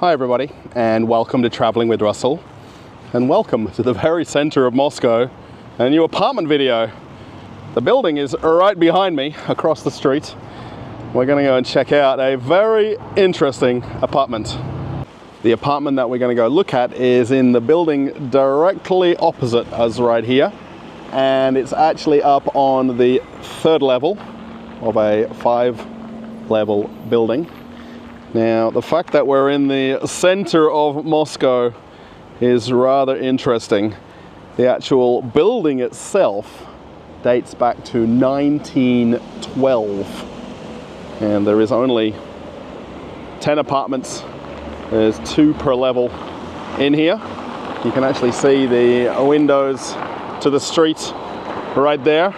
Hi everybody, and welcome to Traveling with Russell, and welcome to the very center of Moscow, a new apartment video. The building is right behind me, across the street. We're going to go and check out a very interesting apartment. The apartment that we're going to go look at is in the building directly opposite us right here, and it's actually up on the 3rd level of a 5-level building. Now, the fact that we're in the center of Moscow is rather interesting. The actual building itself dates back to 1912, and there is only 10 apartments. There's 2 per level in here. You can actually see the windows to the street right there.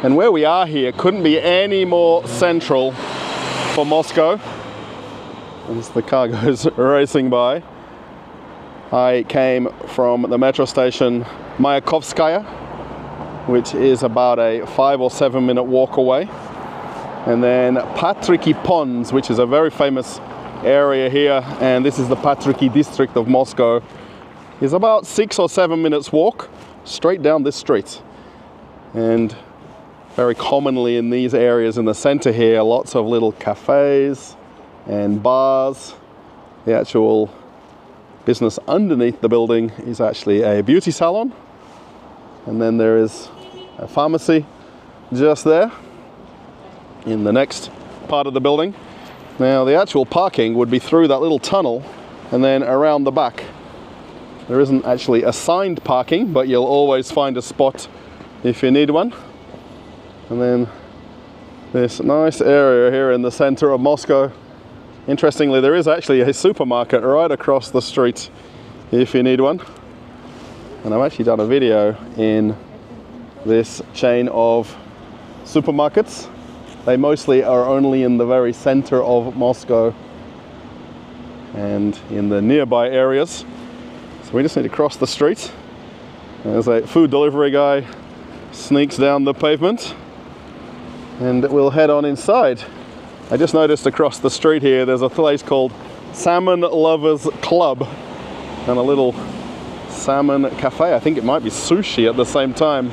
And where we are here couldn't be any more central for Moscow. As the car goes racing by. I came from the metro station Mayakovskaya, which is about a 5 or 7 minute walk away. And then Patriky Ponds, which is a very famous area here, and this is the Patriky district of Moscow, is about 6 or 7 minutes walk straight down this street. And very commonly in these areas in the center here, lots of little cafes and bars. The actual business underneath the building is actually a beauty salon, and then there is a pharmacy just there in the next part of the building. Now, the actual parking would be through that little tunnel and then around the back. There isn't actually assigned parking, but you'll always find a spot if you need one. And then this nice area here in the center of Moscow. Interestingly, there is actually a supermarket right across the street if you need one. And I've actually done a video in this chain of supermarkets. They mostly are only in the very center of Moscow and in the nearby areas. So we just need to cross the street. There's a food delivery guy sneaks down the pavement, and we'll head on inside. I just noticed across the street here there's a place called Salmon Lovers Club and a little salmon cafe. I think it might be sushi at the same time.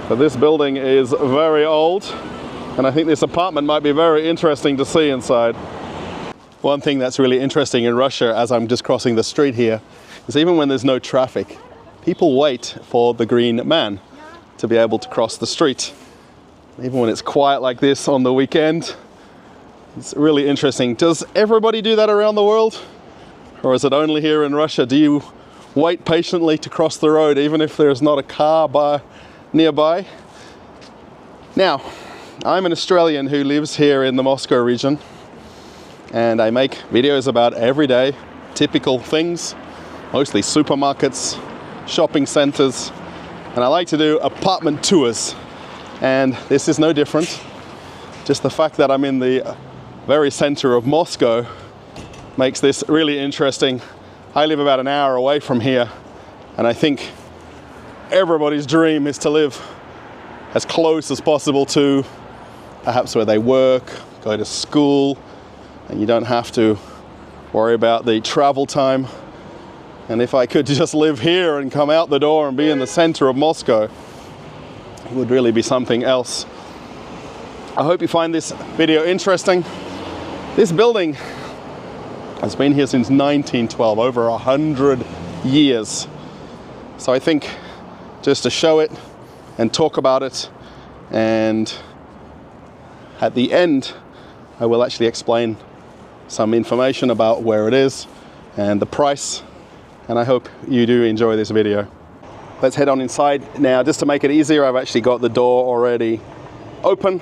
But this building is very old, and I think this apartment might be very interesting to see inside. One thing that's really interesting in Russia, as I'm just crossing the street here, is even when there's no traffic, people wait for the green man to be able to cross the street. Even when it's quiet like this on the weekend. It's really interesting. Does everybody do that around the world? Or is it only here in Russia? Do you wait patiently to cross the road even if there's not a car nearby? Now, I'm an Australian who lives here in the Moscow region, and I make videos about everyday typical things, mostly supermarkets, shopping centers, and I like to do apartment tours. And this is no different. Just the fact that I'm in the very center of Moscow makes this really interesting. I live about an hour away from here, and I think everybody's dream is to live as close as possible to perhaps where they work, go to school, and you don't have to worry about the travel time. And if I could just live here and come out the door and be in the center of Moscow, it would really be something else. I hope you find this video interesting. This building has been here since 1912, over 100 years. So I think just to show it and talk about it, and at the end I will actually explain some information about where it is and the price, and I hope you do enjoy this video. Let's head on inside. Now, just to make it easier, I've actually got the door already open.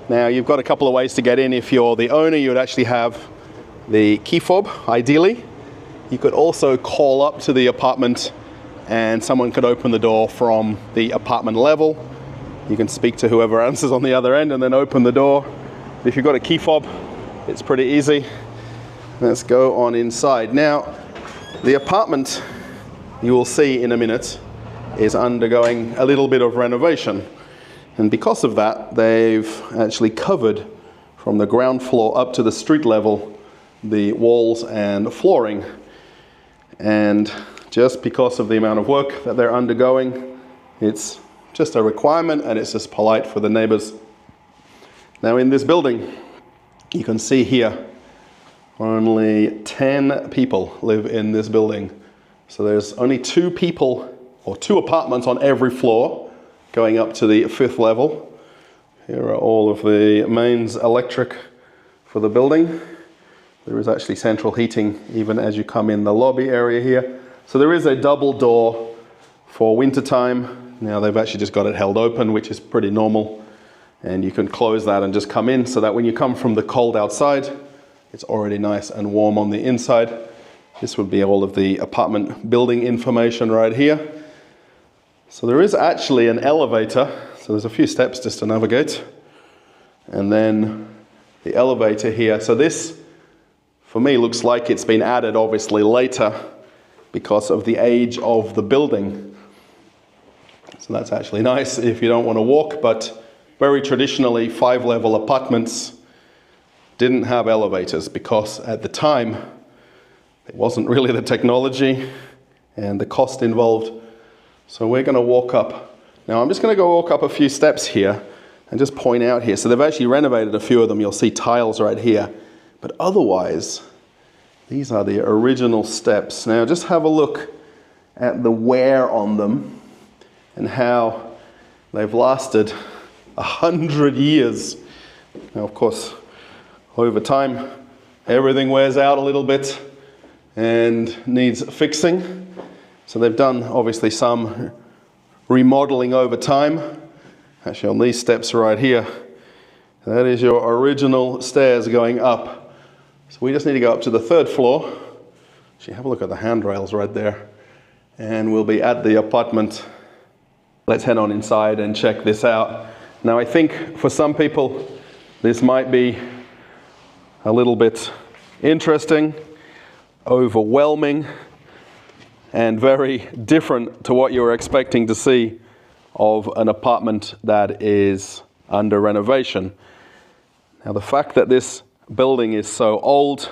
Now, you've got a couple of ways to get in. If you're the owner, you would actually have the key fob, ideally. You could also call up to the apartment and someone could open the door from the apartment level. You can speak to whoever answers on the other end and then open the door. If you've got a key fob, it's pretty easy. Let's go on inside. Now, the apartment, you will see in a minute, is undergoing a little bit of renovation. And because of that, they've actually covered from the ground floor up to the street level the walls and flooring. And just because of the amount of work that they're undergoing, it's just a requirement, and it's just polite for the neighbors. Now in this building, you can see here, only 10 people live in this building. So there's only 2 people, or 2 apartments on every floor, going up to the 5th level. Here are all of the mains electric for the building. There is actually central heating even as you come in the lobby area here. So there is a double door for winter time. Now they've actually just got it held open, which is pretty normal. And you can close that and just come in, so that when you come from the cold outside, it's already nice and warm on the inside. This would be all of the apartment building information right here. So there is actually an elevator. So there's a few steps just to navigate. And then the elevator here. So this, for me, looks like it's been added obviously later because of the age of the building. So that's actually nice if you don't want to walk, but very traditionally 5-level apartments didn't have elevators because at the time it wasn't really the technology and the cost involved. So we're going to walk up. Now I'm just going to go walk up a few steps here and just point out here. So they've actually renovated a few of them. You'll see tiles right here. But otherwise, these are the original steps. Now just have a look at the wear on them and how they've lasted 100 years. Now, of course, over time, everything wears out a little bit and needs fixing. So they've done, obviously, some remodeling over time. Actually, on these steps right here, that is your original stairs going up. So we just need to go up to the 3rd floor. Actually, have a look at the handrails right there. And we'll be at the apartment. Let's head on inside and check this out. Now I think for some people this might be a little bit interesting, overwhelming, and very different to what you were expecting to see of an apartment that is under renovation. Now the fact that this building is so old,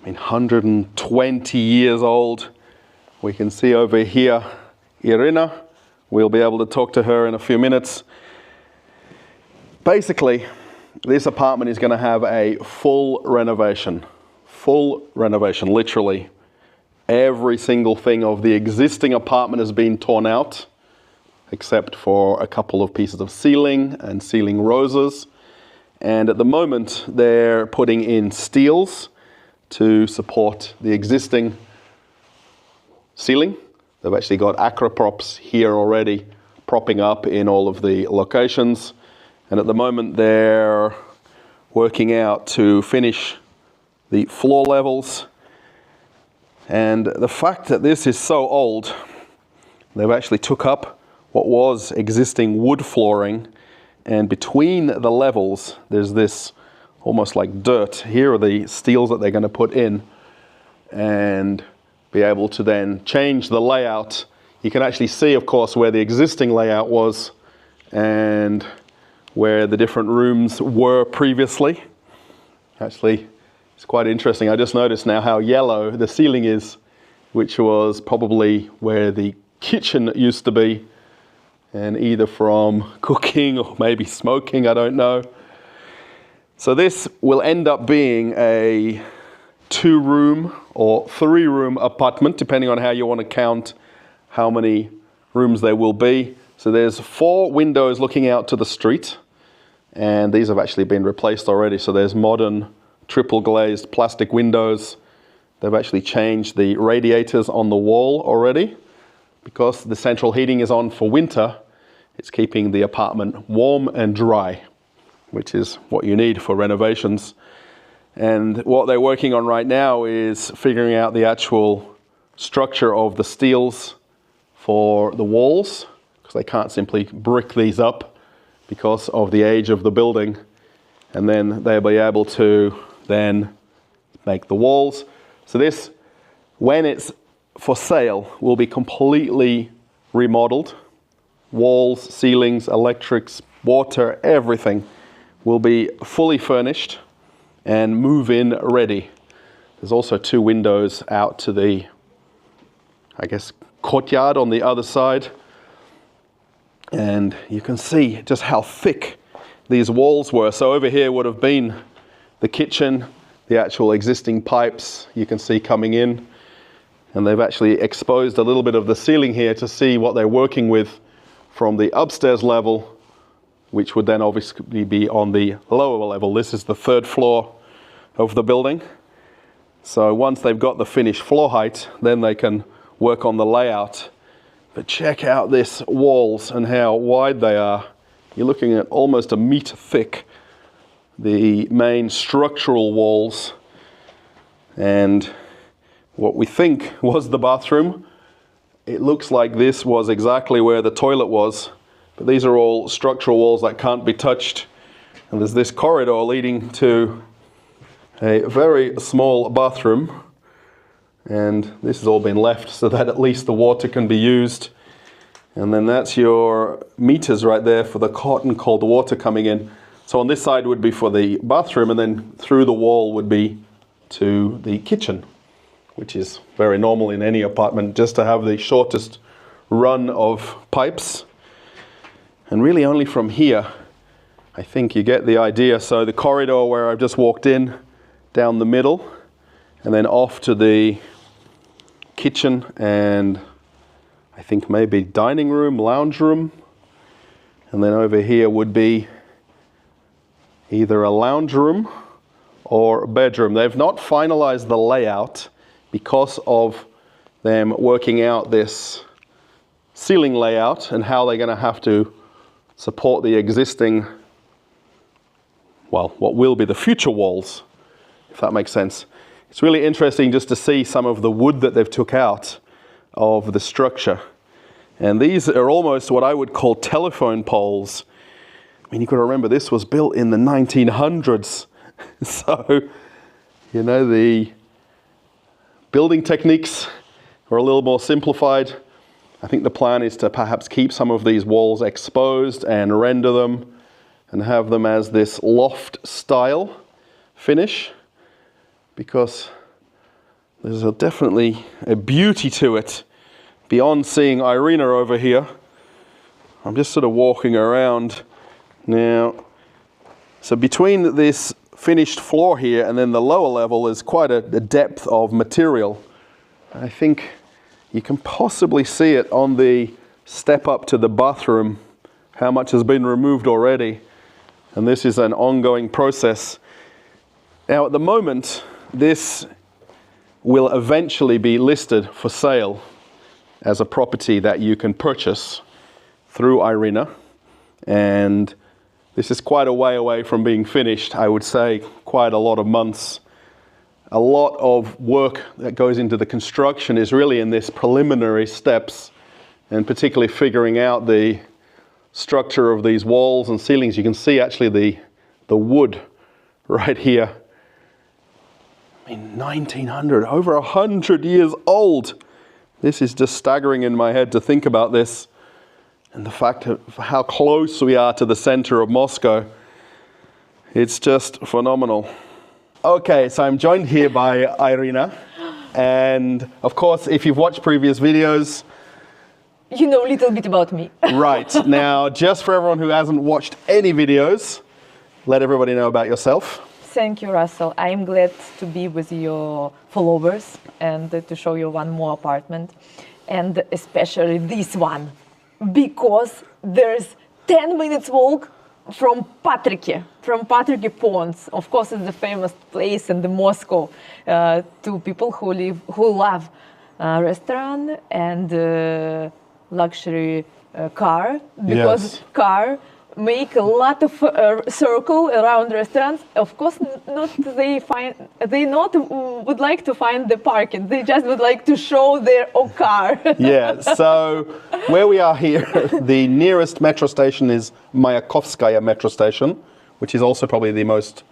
I mean 120 years old, we can see over here Irina. We'll be able to talk to her in a few minutes. Basically, this apartment is going to have a full renovation, literally. Every single thing of the existing apartment has been torn out, except for a couple of pieces of ceiling and ceiling roses. And at the moment, they're putting in steels to support the existing ceiling. They've actually got acroprops here already propping up in all of the locations. And at the moment they're working out to finish the floor levels. And the fact that this is so old, they've actually took up what was existing wood flooring, and between the levels there's this almost like dirt. Here are the steels that they're going to put in and be able to then change the layout. You can actually see, of course, where the existing layout was and where the different rooms were previously. Actually, it's quite interesting. I just noticed now how yellow the ceiling is, which was probably where the kitchen used to be, and either from cooking or maybe smoking, I don't know. So this will end up being a 2-room or 3-room apartment, depending on how you want to count how many rooms there will be. So there's 4 windows looking out to the street, and these have actually been replaced already. So there's modern triple glazed plastic windows. They've actually changed the radiators on the wall already. Because the central heating is on for winter, it's keeping the apartment warm and dry, which is what you need for renovations. And what they're working on right now is figuring out the actual structure of the steels for the walls, because they can't simply brick these up because of the age of the building. And then they'll be able to then make the walls. So this, when it's for sale, will be completely remodeled. Walls, ceilings, electrics, water, everything will be fully furnished and move-in ready. There's also 2 windows out to the, I guess, courtyard on the other side. And you can see just how thick these walls were. So over here would have been the kitchen, the actual existing pipes you can see coming in. And they've actually exposed a little bit of the ceiling here to see what they're working with from the upstairs level, which would then obviously be on the lower level. This is the 3rd floor of the building. So once they've got the finished floor height, then they can work on the layout. But check out this walls and how wide they are. You're looking at almost a meter thick, the main structural walls. And what we think was the bathroom, it looks like this was exactly where the toilet was. But these are all structural walls that can't be touched. And there's this corridor leading to a very small bathroom. And this has all been left so that at least the water can be used. And then that's your meters right there for the hot and cold water coming in. So on this side would be for the bathroom, and then through the wall would be to the kitchen, which is very normal in any apartment, just to have the shortest run of pipes. And really only from here, I think you get the idea. So the corridor where I've just walked in, down the middle, and then off to the kitchen and I think maybe dining room, lounge room. And then over here would be either a lounge room or a bedroom. They've not finalized the layout because of them working out this ceiling layout and how they're going to have to support the existing, well, what will be the future walls, if that makes sense. It's really interesting just to see some of the wood that they've took out of the structure. And these are almost what I would call telephone poles. I mean, you got to remember this was built in the 1900s. So, you know, the building techniques are a little more simplified. I think the plan is to perhaps keep some of these walls exposed and render them and have them as this loft style finish, because there's definitely a beauty to it beyond seeing Irina over here. I'm just sort of walking around now. So between this finished floor here and then the lower level is quite a depth of material. I think you can possibly see it on the step up to the bathroom, how much has been removed already. And this is an ongoing process. Now at the moment, this will eventually be listed for sale as a property that you can purchase through Irina. And this is quite a way away from being finished. I would say quite a lot of months. A lot of work that goes into the construction is really in this preliminary steps, and particularly figuring out the structure of these walls and ceilings. You can see actually the wood right here. I mean, 1900, over 100 years old. This is just staggering in my head to think about this, and the fact of how close we are to the center of Moscow. It's just phenomenal. Okay, so I'm joined here by Irina, and of course, if you've watched previous videos, you know a little bit about me. Right. Now, just for everyone who hasn't watched any videos, let everybody know about yourself. Thank you, Russell. I'm glad to be with your followers and to show you one more apartment, and especially this one, because there's 10 minutes walk from Patricky Ponds. Of course, it's the famous place in the Moscow to people who love restaurant and luxury car, because yes. Car make a lot of circle around restaurants. Of course, they not would like to find the parking. They just would like to show their own car. Yeah. So where we are here, the nearest metro station is Mayakovskaya metro station, which is also probably the most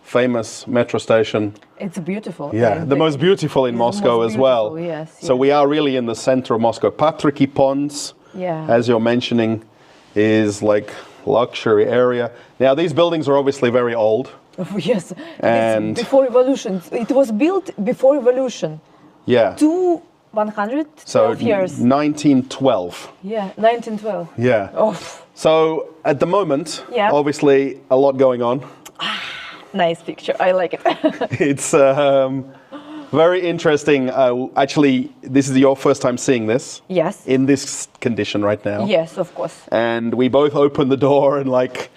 famous metro station. It's beautiful. Yeah, the most beautiful in Moscow as well. Yes. So we are really in the center of Moscow. Patricky Ponds, as you're mentioning, is like luxury area. Now these buildings are obviously very old. Yes. And before revolution. It was built before revolution. yeah. 112 So years. 1912. Yeah, 1912. Yeah. Oh, So at the moment, Yeah. obviously a lot going on. nice picture. I like it. It's very interesting. Actually, this is your first time seeing this yes. in this condition right now. Yes, of course. And we both opened the door and like,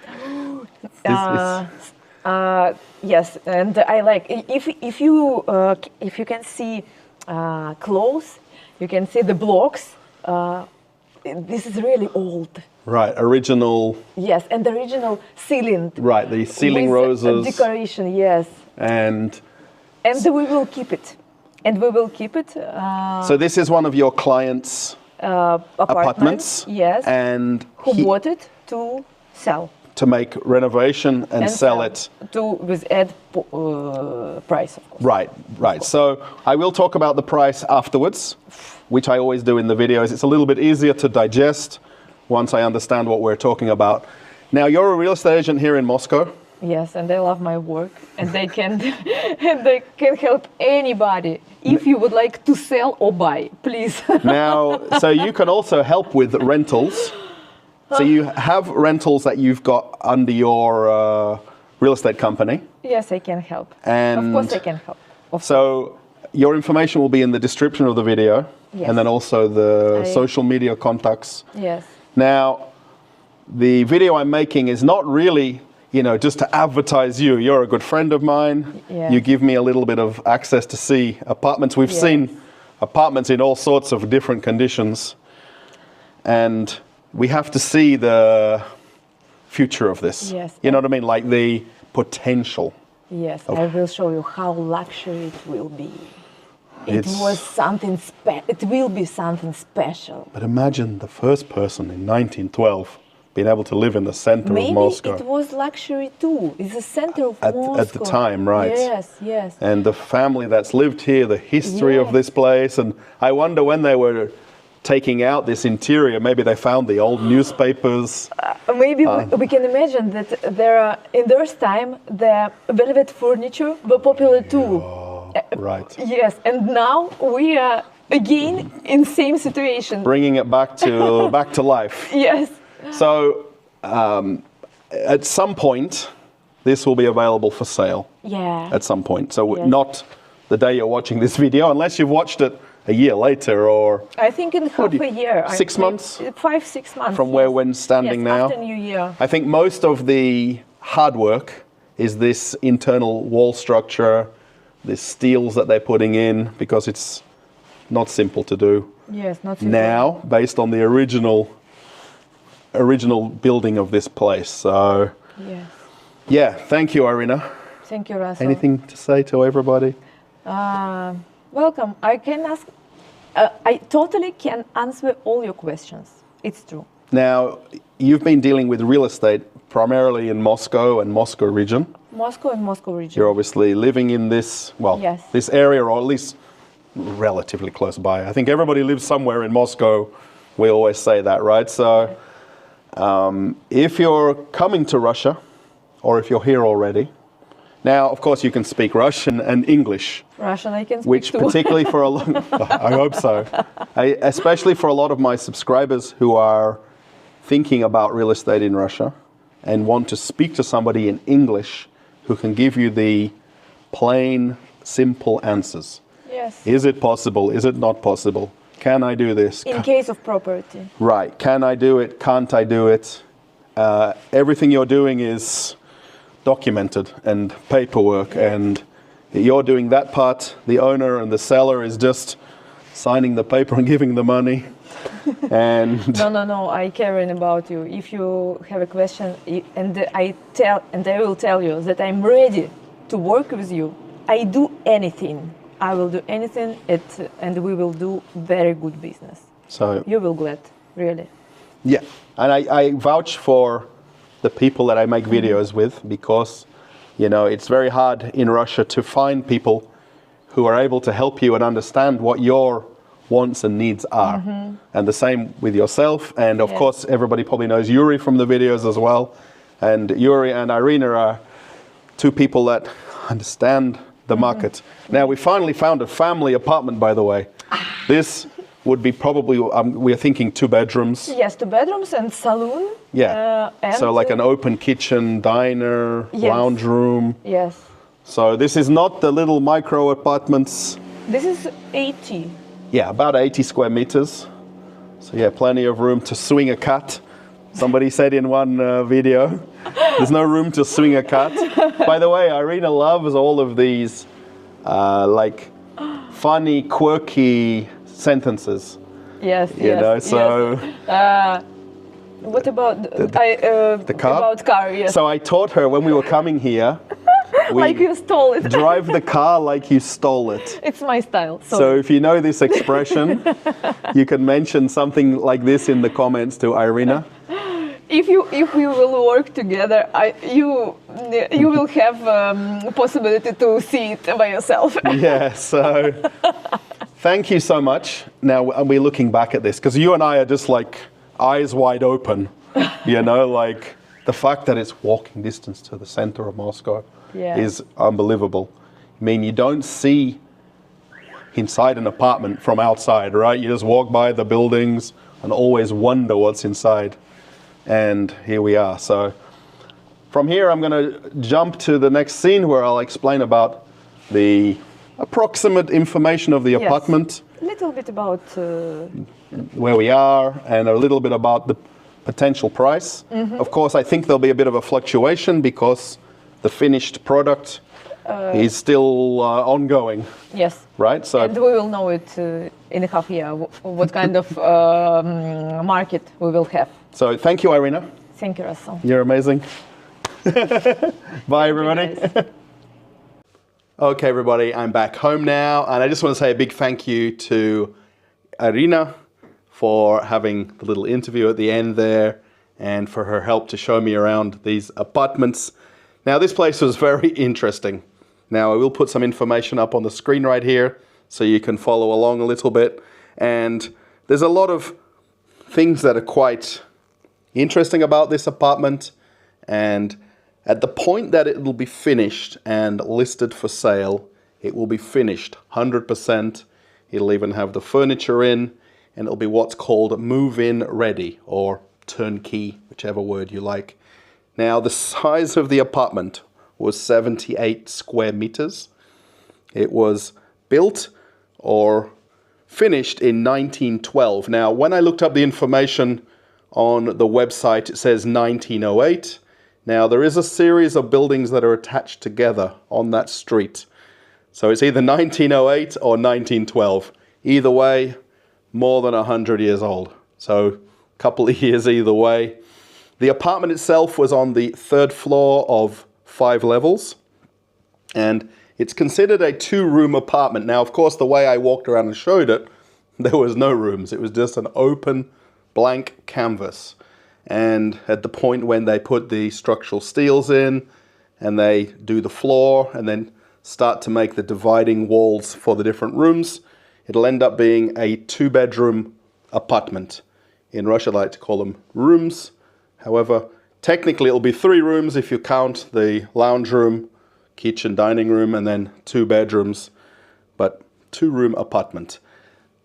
Yes, and I like if you can see close, you can see the blocks. This is really old. right, original, Yes, and the original ceiling. right, the ceiling with roses. decoration. Yes, And we will keep it. And we will keep it. so this is one of your clients' apartments. Yes. And Who bought it to sell to make renovation and sell it. with add price, of course. Right, right. So I will talk about the price afterwards, which I always do in the videos. It's a little bit easier to digest once I understand what we're talking about. Now, you're a real estate agent here in Moscow. Yes, and I love my work, and they can and they can help anybody. If you would like to sell or buy, please. Now, so you can also help with rentals. So you have rentals that you've got under your real estate company. Yes, I can help. And of course, I can help. So your information will be in the description of the video, Yes. and then also the social media contacts. Yes. Now, the video I'm making is not really, just to advertise you. You're a good friend of mine. Yes. You give me a little bit of access to see apartments. We've Yes. seen apartments in all sorts of different conditions. And we have to see the future of this. Yes. You know what I mean? Like the potential. Yes, I will show you how luxury it will be. It will be something special. But imagine the first person in 1912 being able to live in the center Maybe of Moscow. it was luxury too. It's the center of Moscow. At the time, right. Yes, yes. And the family that's lived here, the history of Yes. this place. And I wonder when they were taking out this interior, maybe they found the old newspapers. Maybe we can imagine that in those time the velvet furniture were popular too. Right. Yes, and now we are again in same situation. Bringing it back to life. Yes. So at some point, this will be available for sale. Yeah. At some point. So Yes. not the day you're watching this video, unless you've watched it a year later or I think in half a year. 6 months? 5-6 months. from where we're standing now. After New Year. I think most of the hard work is this internal wall structure, the steels that they're putting in, because it's not simple to do Yes, not simple. now based on the original building of this place. So Yes. yeah, thank you, Irina. Thank you, Russell. Anything to say to everybody? Welcome. I can ask. I totally can answer all your questions. It's true. Now, you've been dealing with real estate primarily in Moscow and Moscow region. Moscow and Moscow region. You're obviously living in this, Yes. this area, or at least relatively close by. I think everybody lives somewhere in Moscow. We always say that, right? So if you're coming to Russia, or if you're here already, now, of course, you can speak Russian and English. Russian I can speak Which too. particularly for a lot, I hope so. Especially for a lot of my subscribers who are thinking about real estate in Russia and want to speak to somebody in English who can give you the plain, simple answers. Yes. Is it possible? Is it not possible? Can I do this? In case of property. Right. Can I do it? Can't I do it? Everything you're doing is documented and paperwork, and you're doing that part. The owner and the seller is just signing the paper and giving the money. And No. I caring about you. If you have a question, and I will tell you that I'm ready to work with you. I do anything. I will do anything, and we will do very good business. so, You will glad, really. yeah. And I vouch for the people that I make videos with, because, it's very hard in Russia to find people who are able to help you and understand what your wants and needs are. And the same with yourself. And of Yes. course, everybody probably knows Yuri from the videos as well. And Yuri and Irina are two people that understand the market. Now, we finally found a family apartment, by the way. This would be probably, we're thinking 2 bedrooms. Yes, 2 bedrooms and saloon. Yeah. And So like an open kitchen, diner, yes. lounge room. Yes. So this is not the little micro apartments. This is 80. Yeah, about 80 square meters. So yeah, plenty of room to swing a cat. Somebody said in one video, there's no room to swing a cat. By the way, Irina loves all of these like funny, quirky sentences. Yes, You know, so yes. What about the car? About car, yes. So I taught her when we were coming here, like you stole it. drive the car like you stole it. It's my style. So if you know this expression, you can mention something like this in the comments to Irina. If we will work together, you will have possibility to see it by yourself. Yeah, so thank you so much. Now we're looking back at this because you and I are just like eyes wide open, you know, like the fact that it's walking distance to the center of Moscow is unbelievable. I mean, you don't see inside an apartment from outside, right? You just walk by the buildings and always wonder what's inside. And here we are. So from here, I'm going to jump to the next scene where I'll explain about the approximate information of the apartment. A little bit about where we are and a little bit about the potential price. Of course, I think there'll be a bit of a fluctuation because the finished product is still ongoing. Yes. Right? So and we will know it in a half year, what kind of market we will have. So thank you, Irina. Thank you, Russell. You're amazing. Bye, everybody. Okay, everybody, I'm back home now. And I just want to say a big thank you to Irina for having the little interview at the end there and for her help to show me around these apartments. Now, this place was very interesting. Now, I will put some information up on the screen right here so you can follow along a little bit. And there's a lot of things that are quite interesting about this apartment. And at the point that it will be finished and listed for sale, it will be finished 100%. It'll even have the furniture in, and it'll be what's called move-in ready or turnkey, whichever word you like. Now, the size of the apartment was 78 square meters. It was built or finished in 1912. Now, when I looked up the information on the website, it says 1908. Now, there is a series of buildings that are attached together on that street. So it's either 1908 or 1912. Either way, more than 100 years old. So a couple of years either way. The apartment itself was on the 3rd floor of 5 levels. And it's considered a 2-room apartment. Now, of course, the way I walked around and showed it, there was no rooms. It was just an open, blank canvas. And at the point when they put the structural steels in and they do the floor and then start to make the dividing walls for the different rooms, it'll end up being a 2-bedroom apartment. In Russia, I like to call them rooms. However, technically it'll be 3 rooms if you count the lounge room, kitchen, dining room, and then 2 bedrooms, but 2-room apartment.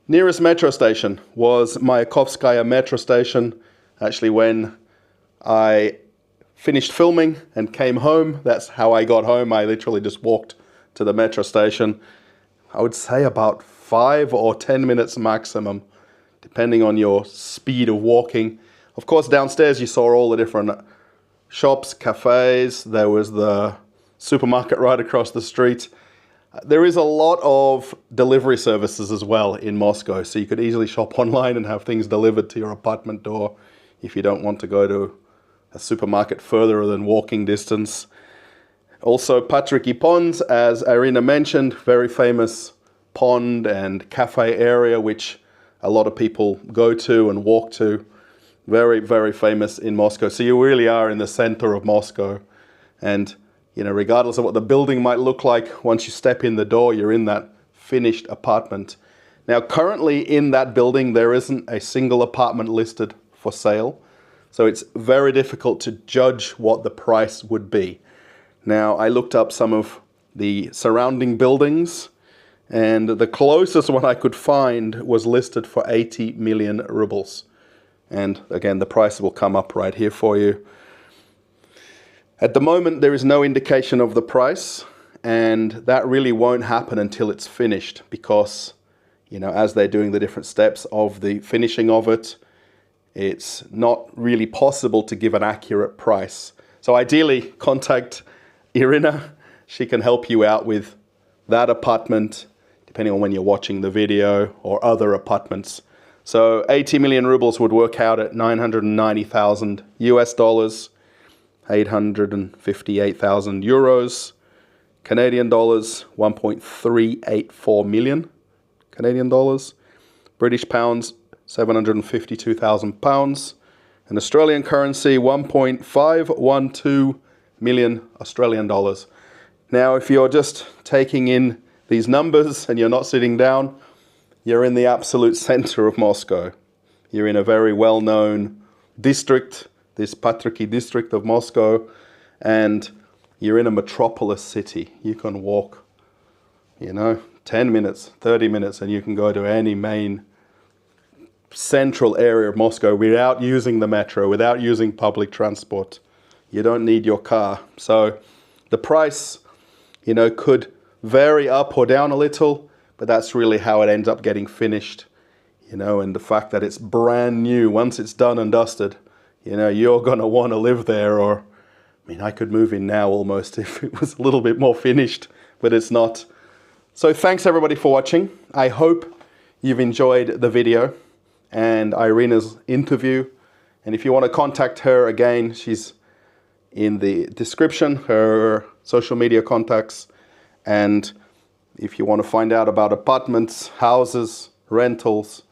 Nearest metro station was Mayakovskaya metro station. Actually, when I finished filming and came home, that's how I got home. I literally just walked to the metro station. I would say about 5 or 10 minutes maximum, depending on your speed of walking. Of course, downstairs you saw all the different shops, cafes. There was the supermarket right across the street. There is a lot of delivery services as well in Moscow, so you could easily shop online and have things delivered to your apartment door if you don't want to go to a supermarket further than walking distance. Also, Patricky Ponds, as Irina mentioned, very famous pond and cafe area, which a lot of people go to and walk to. Very, very famous in Moscow. So you really are in the center of Moscow. And, you know, regardless of what the building might look like, once you step in the door, you're in that finished apartment. Now, currently in that building, there isn't a single apartment listed for sale. So it's very difficult to judge what the price would be. Now, I looked up some of the surrounding buildings, and the closest one I could find was listed for 80 million rubles. And again, the price will come up right here for you. At the moment, there is no indication of the price, and that really won't happen until it's finished, because, you know, as they're doing the different steps of the finishing of it, it's not really possible to give an accurate price. So ideally, contact Irina. She can help you out with that apartment, depending on when you're watching the video, or other apartments. So 80 million rubles would work out at 990,000 US dollars, 858,000 euros, Canadian dollars, 1.384 million Canadian dollars, British pounds, 752,000 pounds, and Australian currency, 1.512 million Australian dollars. Now, if you're just taking in these numbers and you're not sitting down, you're in the absolute center of Moscow. You're in a very well-known district, this Patricky district of Moscow, and you're in a metropolis city. You can walk, 10 minutes, 30 minutes, and you can go to any main central area of Moscow without using the metro, without using public transport. You don't need your car. So the price, could vary up or down a little, but that's really how it ends up getting finished, and the fact that it's brand new. Once it's done and dusted, you're going to want to live there. Or, I could move in now almost if it was a little bit more finished, but it's not. So thanks everybody for watching. I hope you've enjoyed the video and Irina's interview. And if you want to contact her, again, she's in the description, her social media contacts. And if you want to find out about apartments, houses, rentals,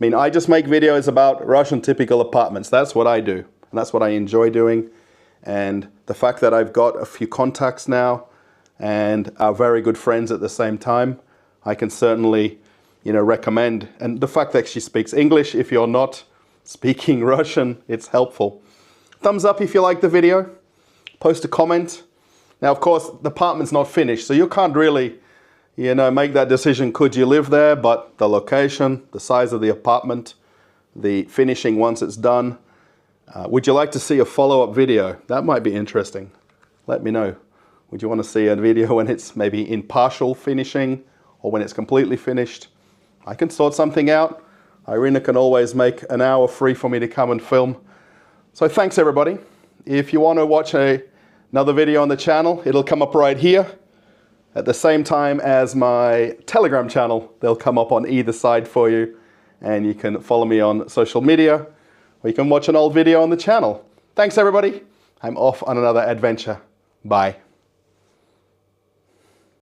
I just make videos about Russian typical apartments. That's what I do, and that's what I enjoy doing. And the fact that I've got a few contacts now and are very good friends at the same time, I can certainly, recommend. And the fact that she speaks English, if you're not speaking Russian, it's helpful. Thumbs up if you like the video. Post a comment. Now, of course, the apartment's not finished, so you can't really, make that decision. Could you live there? But the location, the size of the apartment, the finishing once it's done. Would you like to see a follow-up video? That might be interesting. Let me know. Would you want to see a video when it's maybe in partial finishing or when it's completely finished? I can sort something out. Irina can always make an hour free for me to come and film. So thanks everybody. If you want to watch another video on the channel, it'll come up right here. At the same time as my Telegram channel, they'll come up on either side for you. And you can follow me on social media, or you can watch an old video on the channel. Thanks everybody. I'm off on another adventure. Bye.